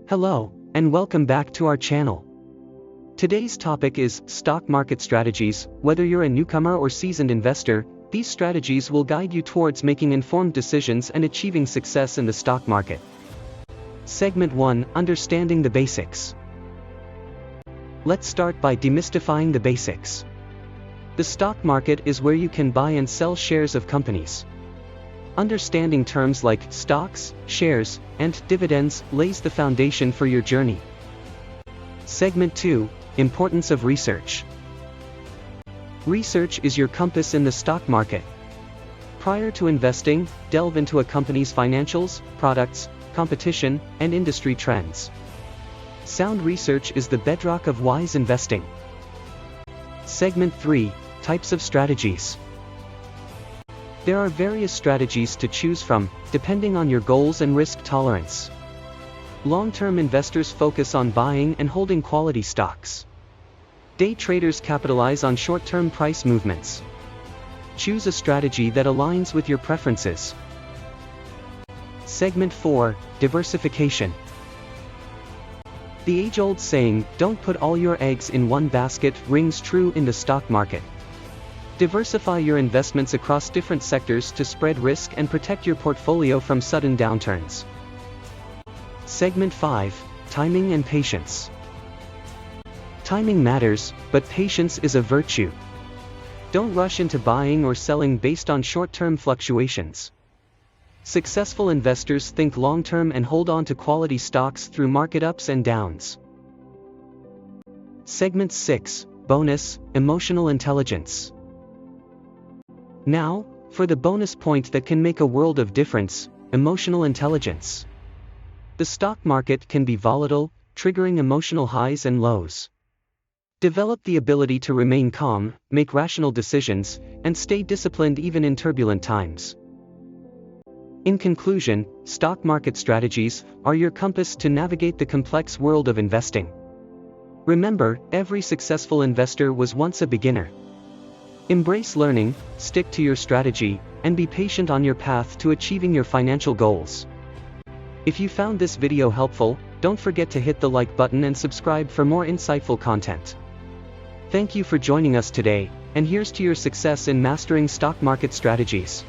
Hello, and welcome back to our channel. Today's topic is stock market strategies. Whether you're a newcomer or seasoned investor, these strategies will guide you towards making informed decisions and achieving success in the stock market. Segment 1: Understanding the Basics. Let's start by demystifying the basics. The stock market is where you can buy and sell shares of companies. Understanding terms like stocks, shares, and dividends lays the foundation for your journey. Segment 2: Importance of research. Research is your compass in the stock market. Prior to investing, delve into a company's financials, products, competition, and industry trends. Sound research is the bedrock of wise investing. Segment 3: Types of strategies. There are various strategies to choose from, depending on your goals and risk tolerance. Long-term investors focus on buying and holding quality stocks. Day traders capitalize on short-term price movements. Choose a strategy that aligns with your preferences. Segment 4: Diversification. The age-old saying, "Don't put all your eggs in one basket," rings true in the stock market. Diversify your investments across different sectors to spread risk and protect your portfolio from sudden downturns. Segment 5: Timing and Patience. Timing matters, but patience is a virtue. Don't rush into buying or selling based on short-term fluctuations. Successful investors think long-term and hold on to quality stocks through market ups and downs. Segment 6: Bonus: Emotional Intelligence. Now, for the bonus point that can make a world of difference: emotional intelligence. The stock market can be volatile, triggering emotional highs and lows. Develop the ability to remain calm, make rational decisions, and stay disciplined even in turbulent times. In conclusion, stock market strategies are your compass to navigate the complex world of investing. Remember, every successful investor was once a beginner. Embrace learning, stick to your strategy, and be patient on your path to achieving your financial goals. If you found this video helpful, don't forget to hit the like button and subscribe for more insightful content. Thank you for joining us today, and here's to your success in mastering stock market strategies.